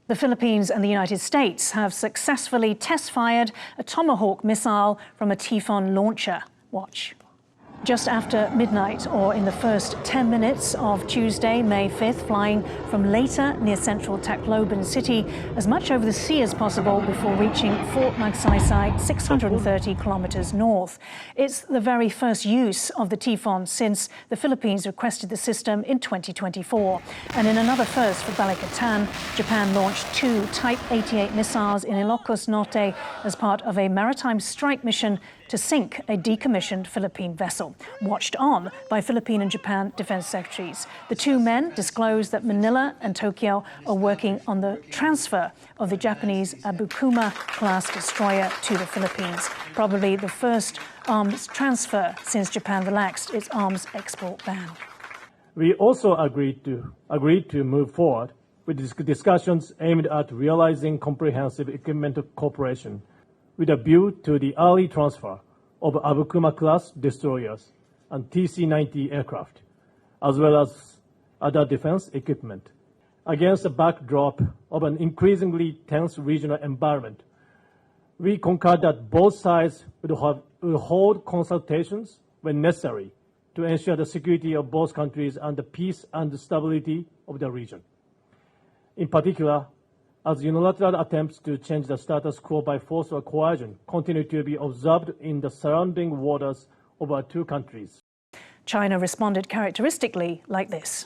The Philippines and the United States have successfully test-fired a Tomahawk missile from a Typhon launcher. Watch. Just after midnight, or in the first 10 minutes of Tuesday, May 5th, flying from Leyte near central Tacloban City, as much over the sea as possible before reaching Fort Magsaysay, 630 kilometers north. It's the very first use of the Typhon since the Philippines requested the system in 2024. And in another first for Balikatan, Japan launched 2 Type 88 missiles in Ilocos Norte as part of a maritime strike mission to sink a decommissioned Philippine vessel, watched on by Philippine and Japan defense secretaries. The two men disclosed that Manila and Tokyo are working on the transfer of the Japanese Abukuma-class destroyer to the Philippines, probably the first arms transfer since Japan relaxed its arms export ban. We also agreed to move forward with discussions aimed at realizing comprehensive equipment cooperation with a view to the early transfer of Abukuma-class destroyers and TC-90 aircraft, as well as other defense equipment. Against the backdrop of an increasingly tense regional environment, we concurred that both sides would hold consultations when necessary to ensure the security of both countries and the peace and stability of the region. In particular, as unilateral attempts to change the status quo by force or coercion continue to be observed in the surrounding waters of our two countries. China responded characteristically like this.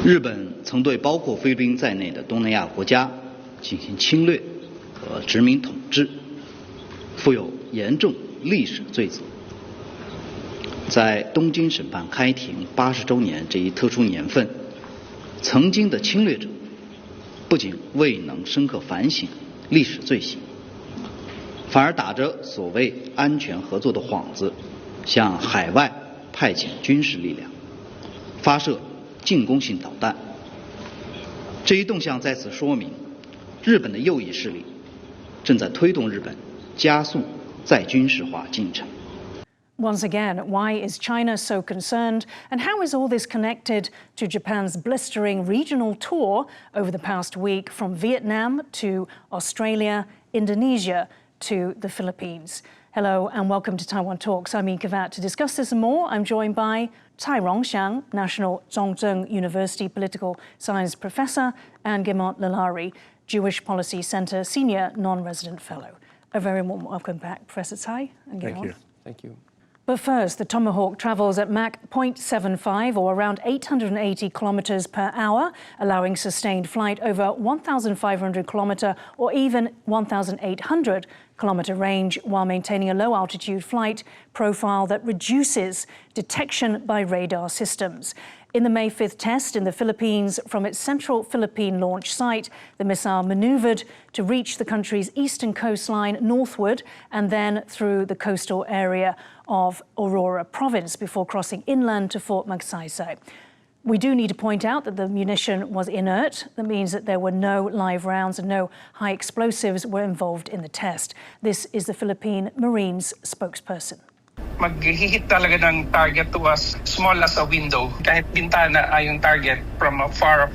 日本曾对包括菲律宾在内的东南亚国家进行侵略和殖民统治，负有严重历史罪责。在东京审判开庭80周年这一特殊年份，曾经的侵略者 不仅未能深刻反省历史罪行，反而打着所谓安全合作的幌子，向海外派遣军事力量，发射进攻性导弹。这一动向再次说明，日本的右翼势力正在推动日本加速再军事化进程。 Once again, why is China so concerned? And how is all this connected to Japan's blistering regional tour over the past week from Vietnam to Australia, Indonesia to the Philippines? Hello and welcome to Taiwan Talks. I'm Ika Vat. To discuss this and more, I'm joined by Cai Rongxiang, National Zhongzheng University Political Science Professor, and Gemont Lalari, Jewish Policy Center Senior Non-Resident Fellow. A very warm welcome back, Professor Cai and Gemont. Thank you. Thank you. But first, the Tomahawk travels at Mach 0.75 or around 880 kilometers per hour, allowing sustained flight over 1,500 kilometer or even 1,800 kilometer range while maintaining a low altitude flight profile that reduces detection by radar systems. In the May 5th test in the Philippines, from its central Philippine launch site, the missile maneuvered to reach the country's eastern coastline northward and then through the coastal area of Aurora province before crossing inland to Fort Magsaysay. We do need to point out that the munition was inert. That means that there were no live rounds and no high explosives were involved in the test. This is the Philippine Marines spokesperson. Mag-hit talaga ng target to as small as a window. Kahit bintana ay yung target from afar,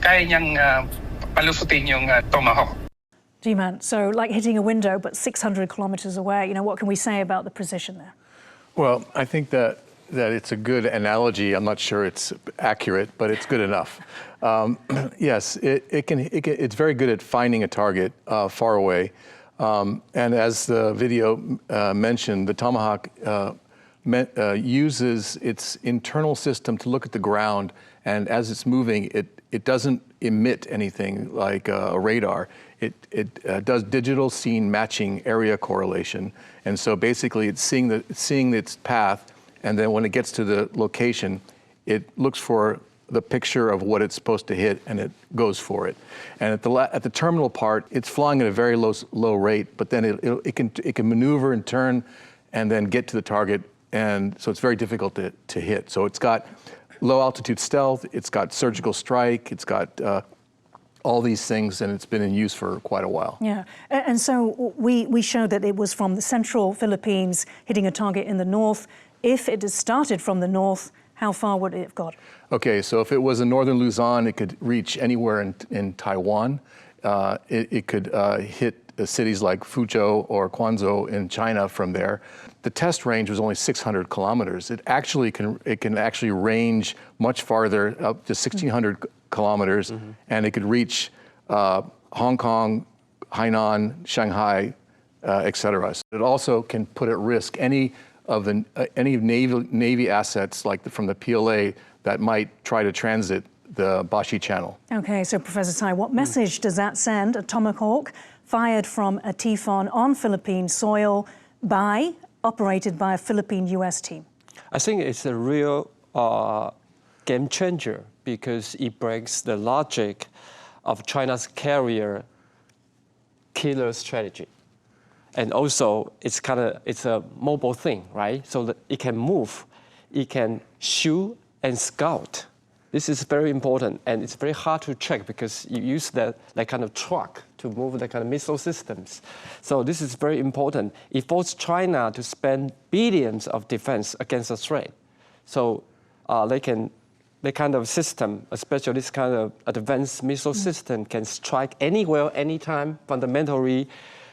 kaya niyang palusutin yung Tomahawk. G-Man, so like hitting a window but 600 kilometers away, you know, what can we say about the precision there? Well, I think that it's a good analogy. I'm not sure it's accurate, but it's good enough. Yes, it's very good at finding a target far away. And as the video mentioned, the Tomahawk uses its internal system to look at the ground, and as it's moving, it doesn't emit anything like a radar. It does digital scene matching area correlation, and so basically it's seeing its path, and then when it gets to the location, it looks for the picture of what it's supposed to hit, and it goes for it. And at the terminal part, it's flying at a very low rate, but then it can maneuver and turn, and then get to the target, and so it's very difficult to hit. So it's got low altitude stealth, it's got surgical strike, it's got all these things, and it's been in use for quite a while. Yeah, and so we showed that it was from the central Philippines hitting a target in the north. If it had started from the north, how far would it have got? Okay, so if it was in northern Luzon, it could reach anywhere in Taiwan. it could hit cities like Fuzhou or Quanzhou in China from there. The test range was only 600 kilometers. It can actually range much farther, up to 1,600 kilometers, and it could reach Hong Kong, Hainan, Shanghai, etc. So it also can put at risk any Navy assets from the PLA that might try to transit the Bashi Channel. Okay, so Professor Tsai, what message does that send? A Tomahawk fired from a Typhon on Philippine soil operated by a Philippine-US team? I think it's a real game changer because it breaks the logic of China's carrier killer strategy. And also, it's a mobile thing, right? So that it can move, it can shoot and scout. This is very important, and it's very hard to check because you use that kind of truck to move that kind of missile systems. So this is very important. It forces China to spend billions of defense against a threat. So the kind of system, especially this kind of advanced missile system, can strike anywhere, anytime, fundamentally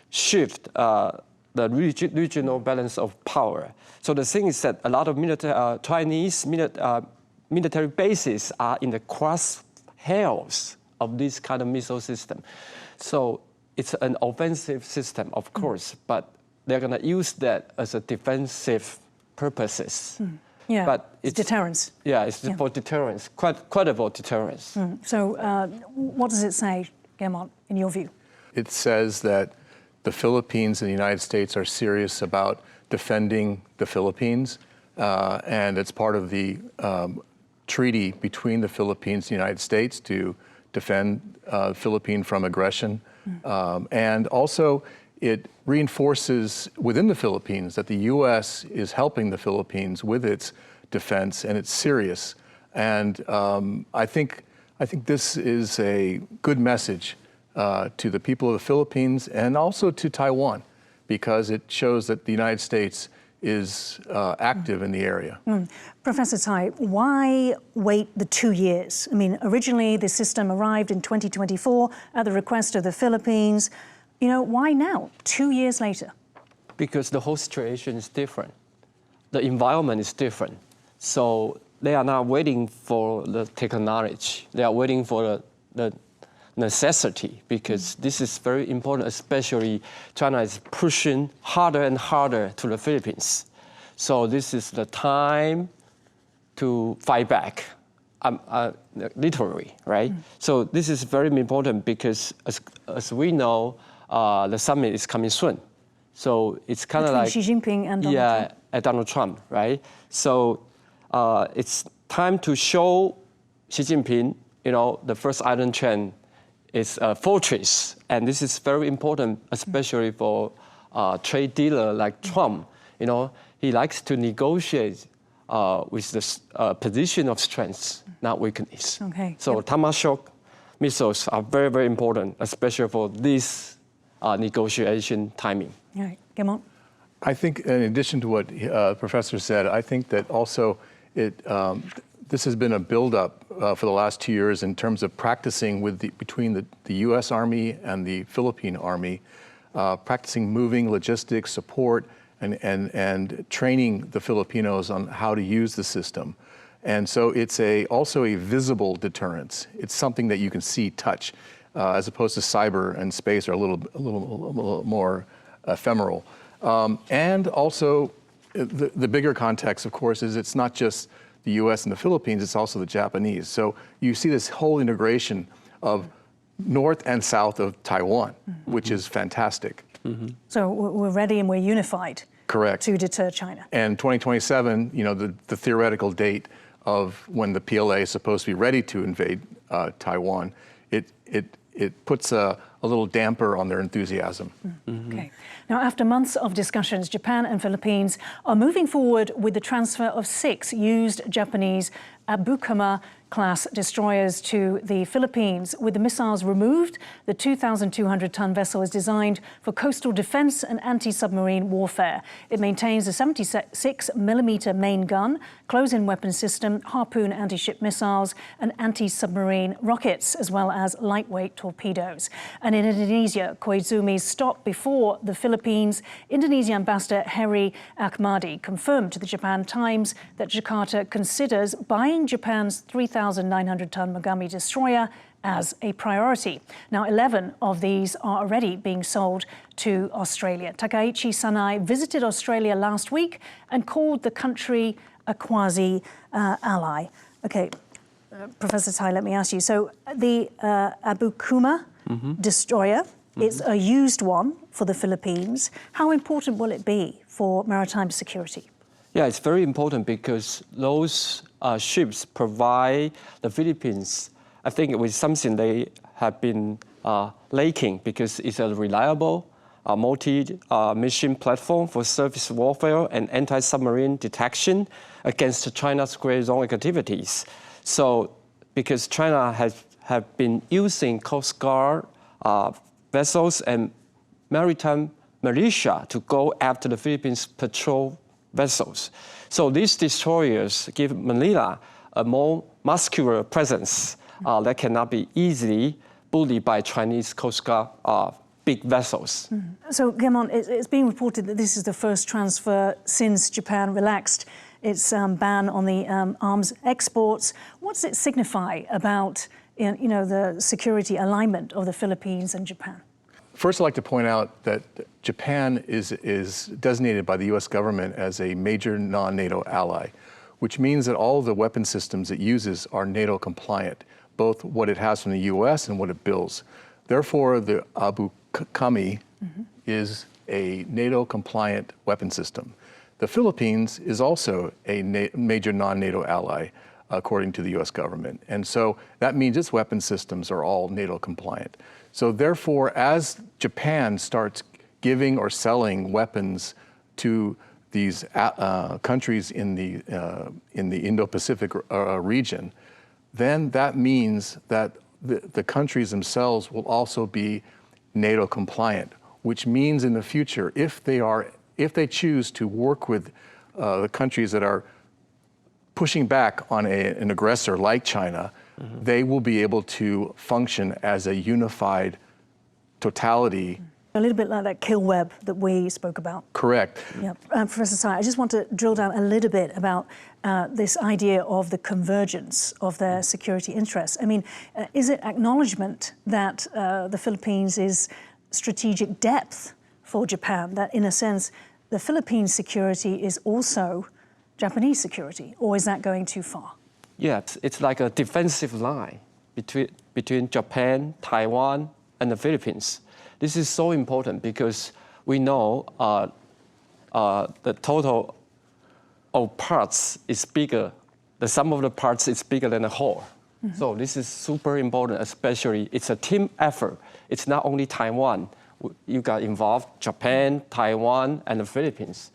shift the regional balance of power. So the thing is that a lot of Chinese military bases are in the crosshairs of this kind of missile system. So it's an offensive system, of course, but they're going to use that as a defensive purposes. Yeah, but it's deterrence. Yeah, it's for deterrence, credible deterrence. So what does it say, Gemont, in your view? It says that the Philippines and the United States are serious about defending the Philippines, and it's part of the treaty between the Philippines and the United States to defend the Philippines from aggression. And also, it reinforces within the Philippines that the U.S. is helping the Philippines with its defense, and it's serious. And I think this is a good message to the people of the Philippines and also to Taiwan, because it shows that the United States is active in the area. Professor Tsai, why wait the 2 years? I mean, originally the system arrived in 2024 at the request of the Philippines. You know, why now, 2 years later? Because the whole situation is different. The environment is different. So they are not waiting for the technology. They are waiting for the necessity, because this is very important, especially China is pushing harder and harder to the Philippines. So this is the time to fight back, literally, right? So this is very important because as we know, the summit is coming soon. So it's kind of like Xi Jinping and Donald Trump. And Donald Trump, right? So it's time to show Xi Jinping, the first island chain is a fortress, and this is very important, especially for a trade dealer like Trump. He likes to negotiate with the position of strength, not weakness. Okay. So Tomahawk missiles are very, very important, especially for this negotiation timing. All right, Gemont. I think, in addition to what the professor said, I think that also this has been a buildup for the last 2 years in terms of practicing between the U.S. Army and the Philippine Army, practicing moving logistics, support, and training the Filipinos on how to use the system. And so it's also a visible deterrence. It's something that you can see, touch, as opposed to cyber and space are a little more ephemeral. And also, the bigger context, of course, is it's not just the U.S. and the Philippines, it's also the Japanese. So you see this whole integration of north and south of Taiwan, which is fantastic. So we're ready and we're unified. Correct. To deter China. And 2027, the theoretical date of when the PLA is supposed to be ready to invade Taiwan, it puts a a little damper on their enthusiasm. Okay. Now, after months of discussions, Japan and Philippines are moving forward with the transfer of 6 used Japanese Abukuma-class destroyers to the Philippines. With the missiles removed, the 2,200-ton vessel is designed for coastal defense and anti-submarine warfare. It maintains a 76mm main gun, close-in weapon system, harpoon anti-ship missiles, and anti-submarine rockets, as well as lightweight torpedoes. And in Indonesia, Koizumi stopped before the Philippines. Indonesian Ambassador Heri Ahmadi confirmed to the Japan Times that Jakarta considers buying Japan's 3,900-ton Mogami destroyer as a priority. Now, 11 of these are already being sold to Australia. Takaichi Sanae visited Australia last week and called the country a quasi-ally. Okay, Professor Tai, let me ask you. So the Abukuma destroyer, it's a used one for the Philippines. How important will it be for maritime security? Yeah, it's very important because those ships provide the Philippines, I think, with something they have been lacking, because it's a reliable multi-mission platform for surface warfare and anti-submarine detection against China's gray zone activities. So, because China have been using Coast Guard vessels and maritime militia to go after the Philippines patrol vessels. So these destroyers give Manila a more muscular presence that cannot be easily bullied by Chinese Coast Guard big vessels. So, Gemon, it's been reported that this is the first transfer since Japan relaxed its ban on the arms exports. What does it signify about the security alignment of the Philippines and Japan? First, I'd like to point out that Japan is designated by the U.S. government as a major non-NATO ally, which means that all of the weapon systems it uses are NATO compliant, both what it has from the U.S. and what it builds. Therefore, the Abukami is a NATO compliant weapon system. The Philippines is also a major non-NATO ally, according to the U.S. government. And so that means its weapon systems are all NATO compliant. So therefore, as Japan starts giving or selling weapons to these countries in the Indo-Pacific region, then that means that the countries themselves will also be NATO compliant, which means in the future, if they choose to work with the countries that are pushing back on an aggressor like China, they will be able to function as a unified totality. A little bit like that kill web that we spoke about. Correct. Yeah. Professor Tsai, I just want to drill down a little bit about this idea of the convergence of their security interests. I mean, is it acknowledgement that the Philippines is strategic depth for Japan, that in a sense the Philippines' security is also Japanese security, or is that going too far? Yeah, it's like a defensive line between Japan, Taiwan, and the Philippines. This is so important because we know the total of parts is bigger. The sum of the parts is bigger than the whole. So this is super important, especially it's a team effort. It's not only Taiwan. You got involved, Japan, Taiwan, and the Philippines.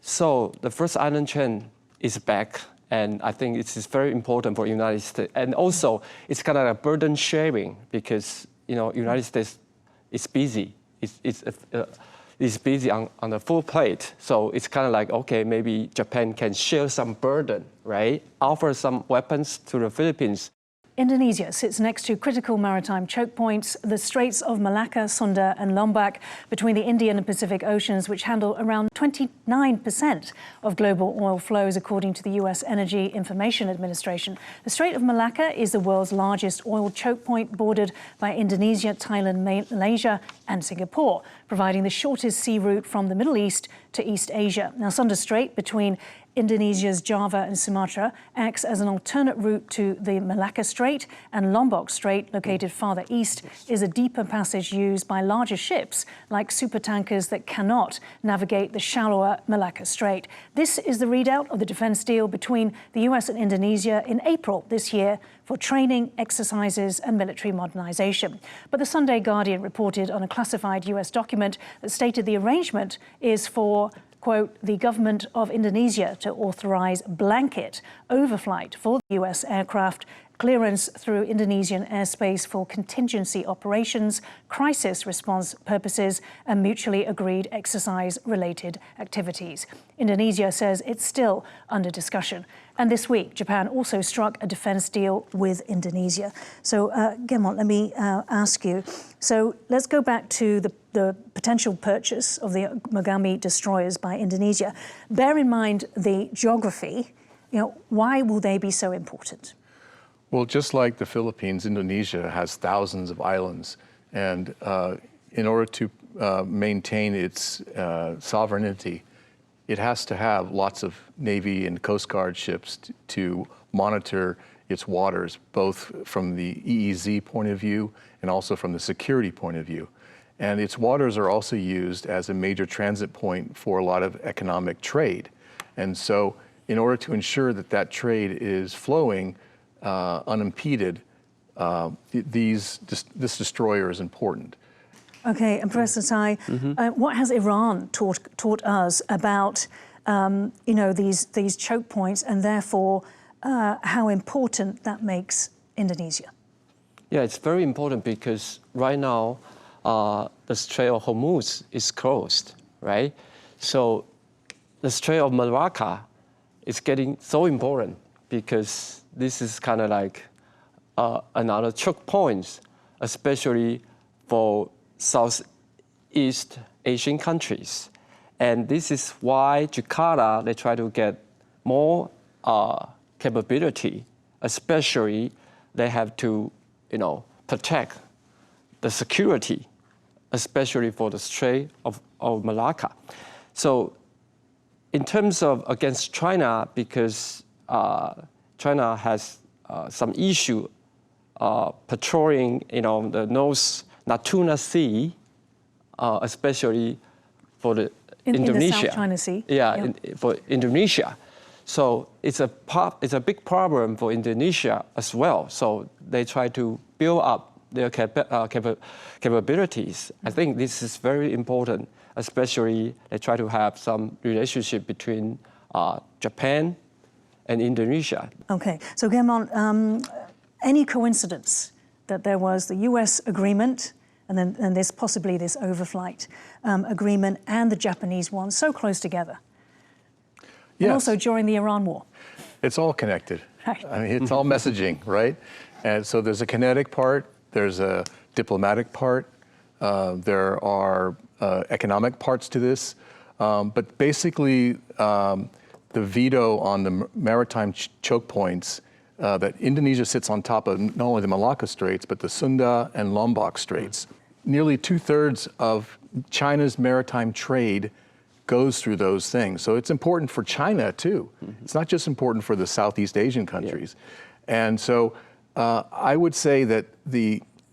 So the first island chain is back, and I think it's very important for the United States. And also, it's kind of a burden sharing because United States is busy. It's busy on the full plate. So it's kind of like, okay, maybe Japan can share some burden, right? Offer some weapons to the Philippines. Indonesia sits next to critical maritime choke points, the Straits of Malacca, Sunda and Lombok, between the Indian and Pacific Oceans, which handle around 29% of global oil flows, according to the U.S. Energy Information Administration. The Strait of Malacca is the world's largest oil choke point, bordered by Indonesia, Thailand, Malaysia and Singapore, providing the shortest sea route from the Middle East to East Asia. Now, Sunda Strait, between Indonesia's Java and Sumatra acts as an alternate route to the Malacca Strait, and Lombok Strait, located farther east, is a deeper passage used by larger ships like supertankers that cannot navigate the shallower Malacca Strait. This is the readout of the defense deal between the US and Indonesia in April this year for training, exercises and military modernization. But the Sunday Guardian reported on a classified US document that stated the arrangement is for, quote, the government of Indonesia to authorize blanket overflight for the US aircraft, clearance through Indonesian airspace for contingency operations, crisis response purposes, and mutually agreed exercise-related activities. Indonesia says it's still under discussion. And this week, Japan also struck a defense deal with Indonesia. So, Gemont, let me ask you. So let's go back to the potential purchase of the Mogami destroyers by Indonesia. Bear in mind the geography. Why will they be so important? Well, just like the Philippines, Indonesia has thousands of islands. And in order to maintain its sovereignty, it has to have lots of Navy and Coast Guard ships to monitor its waters, both from the EEZ point of view and also from the security point of view. And its waters are also used as a major transit point for a lot of economic trade. And so in order to ensure that that trade is flowing unimpeded, this destroyer is important. Okay, and Professor Tsai, what has Iran taught us about these choke points, and therefore how important that makes Indonesia? Yeah, it's very important because right now the Strait of Hormuz is closed, right? So the Strait of Malacca is getting so important because this is kind of like another choke point, especially for Southeast Asian countries. And this is why Jakarta, they try to get more capability, especially they have to, protect the security, especially for the Strait of Malacca. So in terms of against China, because China has some issue patrolling, the North Natuna Sea, especially for the Indonesia. In the South China Sea. Yeah, for Indonesia. So it's a big problem for Indonesia as well. So they try to build up their capabilities. I think this is very important, especially they try to have some relationship between Japan and Indonesia. Okay, so Gemont, any coincidence that there was the US agreement and this possibly this overflight agreement and the Japanese one so close together? Yes. And also during the Iran war? It's all connected. Right. I mean, it's all messaging, right? And so there's a kinetic part, there's a diplomatic part, there are economic parts to this, but basically the veto on the maritime choke points that Indonesia sits on top of not only the Malacca Straits, but the Sunda and Lombok Straits. Nearly 2/3 of China's maritime trade goes through those things. So it's important for China too. It's not just important for the Southeast Asian countries. Yeah. And so I would say that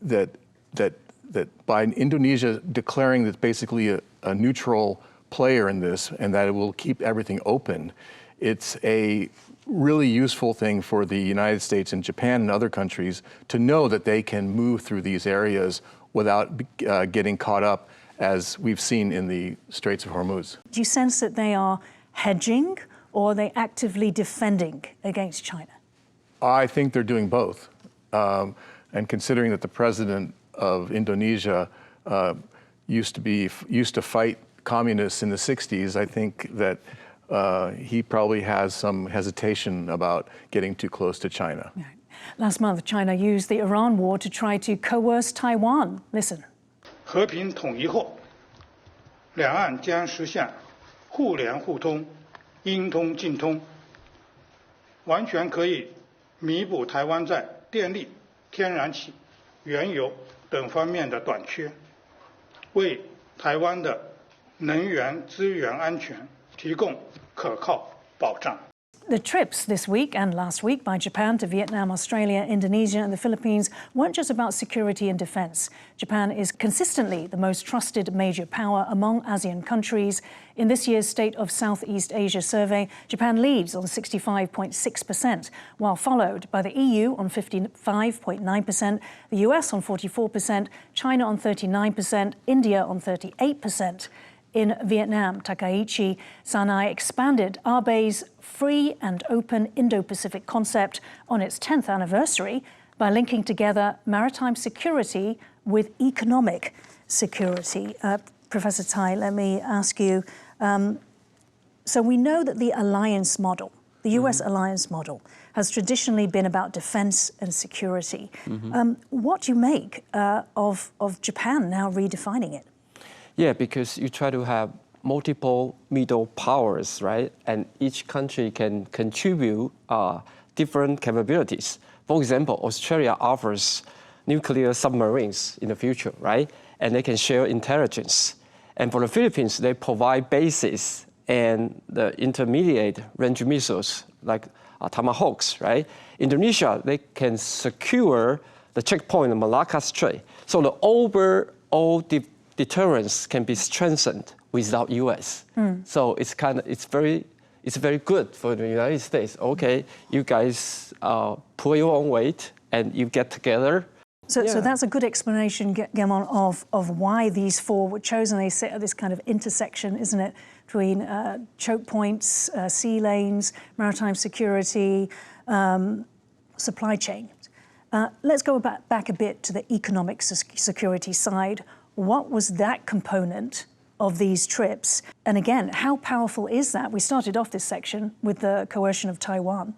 that by Indonesia declaring that basically a neutral player in this and that it will keep everything open, it's a really useful thing for the United States and Japan and other countries to know that they can move through these areas without getting caught up, as we've seen in the Straits of Hormuz. Do you sense that they are hedging or are they actively defending against China? I think they're doing both. And considering that the president of Indonesia used to fight communists in the 60s, I think that he probably has some hesitation about getting too close to China. Right. Last month, China used the Iran war to try to coerce Taiwan. Listen. 和平统一后，两岸将实现互联互通、应通尽通，完全可以弥补台湾在电力、天然气、原油等方面的短缺，为台湾的能源资源安全提供可靠、保障。 The trips this week and last week by Japan to Vietnam, Australia, Indonesia and the Philippines weren't just about security and defence. Japan is consistently the most trusted major power among ASEAN countries. In this year's State of Southeast Asia survey, Japan leads on 65.6%, while followed by the EU on 55.9%, the US on 44%, China on 39%, India on 38%. In Vietnam, Takaichi, Sanae expanded Abe's free and open Indo-Pacific concept on its 10th anniversary by linking together maritime security with economic security. Professor Tai, let me ask you, so we know that the alliance model, the US alliance model, has traditionally been about defense and security. What do you make of Japan now redefining it? Yeah, because you try to have multiple middle powers, right? And each country can contribute different capabilities. For example, Australia offers nuclear submarines in the future, right? And they can share intelligence. And for the Philippines, they provide bases and the intermediate range missiles like Tomahawks, right? Indonesia, they can secure the checkpoint in Malacca Strait. So the overall deterrence can be strengthened without U.S. So it's very good for the United States. Okay, you guys pull your own weight and you get together. So that's a good explanation, Gemon, of why these four were chosen. They sit at this kind of intersection, isn't it, between choke points, sea lanes, maritime security, supply chain. Let's go back a bit to the economic security side. What was that component of these trips? And again, how powerful is that? We started off this section with the coercion of Taiwan.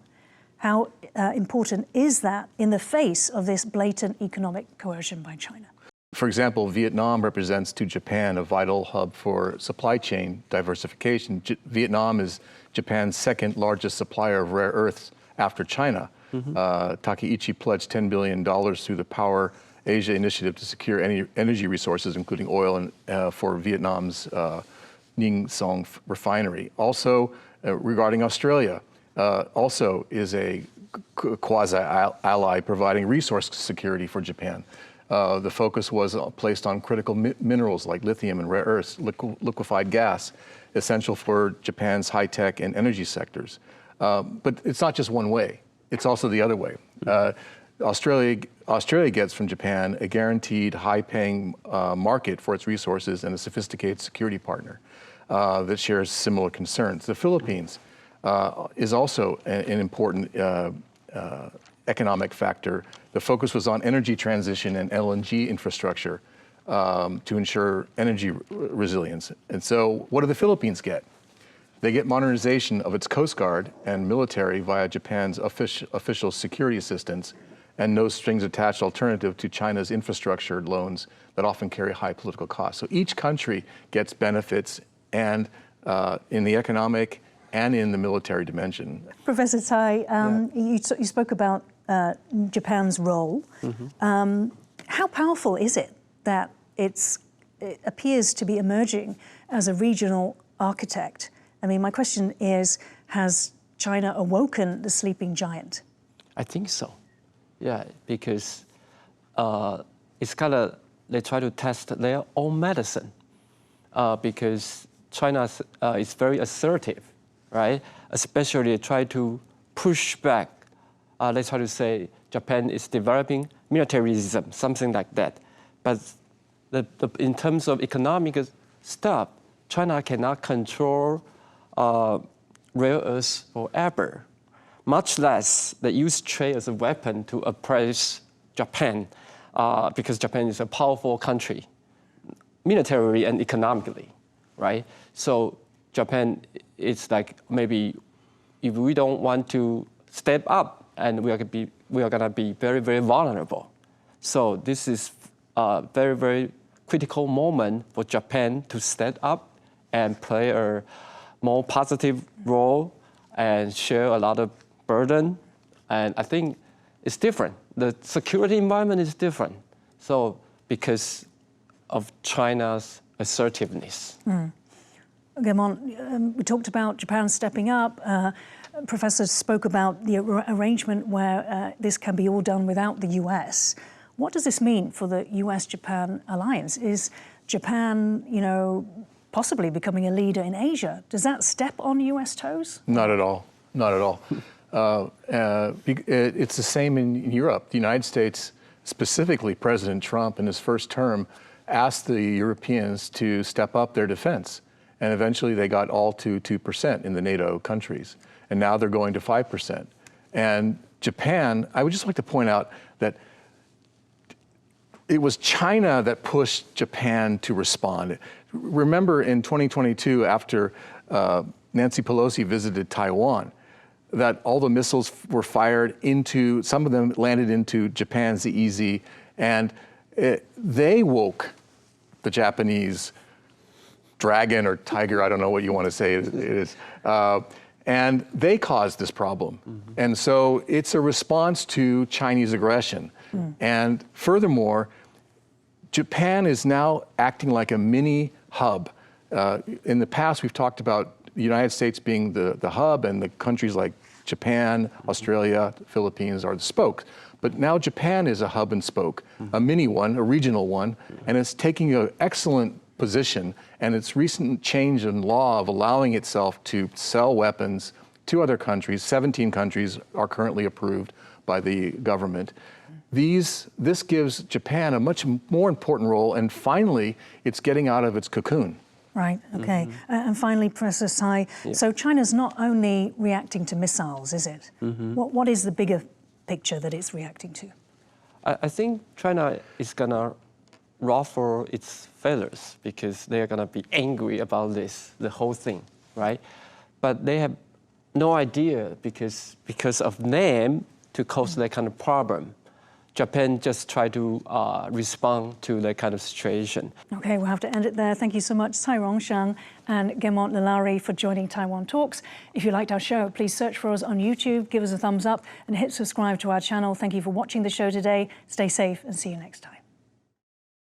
How important is that in the face of this blatant economic coercion by China? For example, Vietnam represents to Japan a vital hub for supply chain diversification. Vietnam is Japan's second largest supplier of rare earths after China. Takaichi pledged $10 billion through the Power Asia initiative to secure energy resources, including oil, and for Vietnam's Ninh Song refinery. Also, regarding Australia, also is a quasi-ally providing resource security for Japan. The focus was placed on critical minerals like lithium and rare earths, liquefied gas, essential for Japan's high-tech and energy sectors. But it's not just one way, it's also the other way. Australia gets from Japan a guaranteed high-paying market for its resources and a sophisticated security partner that shares similar concerns. The Philippines is also an important economic factor. The focus was on energy transition and LNG infrastructure to ensure energy resilience. And so what do the Philippines get? They get modernization of its Coast Guard and military via Japan's official security assistance and no strings attached alternative to China's infrastructure loans that often carry high political costs. So each country gets benefits and in the economic and in the military dimension. Professor Tai, you spoke about Japan's role. How powerful is it that it appears to be emerging as a regional architect? I mean, my question is, has China awoken the sleeping giant? I think so. Yeah, because it's kind of, they try to test their own medicine because China is very assertive, right? Especially try to push back. They try to say Japan is developing militarism, something like that. But in terms of economic stuff, China cannot control rare earths forever, much less they use trade as a weapon to oppress Japan, because Japan is a powerful country, militarily and economically, right? So Japan, it's like maybe if we don't want to step up, and we are gonna be very, very vulnerable. So this is a very, very critical moment for Japan to step up and play a more positive role and share a lot of burden. And I think it's different. The security environment is different. So because of China's assertiveness. Gemont, we talked about Japan stepping up. Professors spoke about the arrangement where this can be all done without the US. What does this mean for the US-Japan alliance? Is Japan, possibly becoming a leader in Asia? Does that step on US toes? Not at all. Not at all. It's the same in Europe. The United States, specifically President Trump in his first term, asked the Europeans to step up their defense. And eventually they got all to 2% in the NATO countries. And now they're going to 5%. And Japan, I would just like to point out that it was China that pushed Japan to respond. Remember in 2022, after Nancy Pelosi visited Taiwan, that all the missiles were fired into, some of them landed into Japan's EEZ, and they woke the Japanese dragon or tiger, I don't know what you want to say it is, and they caused this problem. Mm-hmm. And so it's a response to Chinese aggression. Mm. And furthermore, Japan is now acting like a mini hub. In the past, we've talked about the United States being the hub, and the countries like Japan, Australia, the Philippines are the spoke. But now Japan is a hub and spoke, a mini one, a regional one, and it's taking an excellent position. And its recent change in law of allowing itself to sell weapons to other countries, 17 countries are currently approved by the government. This gives Japan a much more important role, and finally, it's getting out of its cocoon. Right, okay. Mm-hmm. And finally, Professor Tsai, so China's not only reacting to missiles, is it? Mm-hmm. What is the bigger picture that it's reacting to? I think China is gonna ruffle its feathers because they're gonna be angry about this, the whole thing, right? But they have no idea because of them to cause that kind of problem. Japan just tried to respond to that kind of situation. Okay, we'll have to end it there. Thank you so much, Tsai Rong-shan and Gemont Lalari, for joining Taiwan Talks. If you liked our show, please search for us on YouTube, give us a thumbs up, and hit subscribe to our channel. Thank you for watching the show today. Stay safe and see you next time.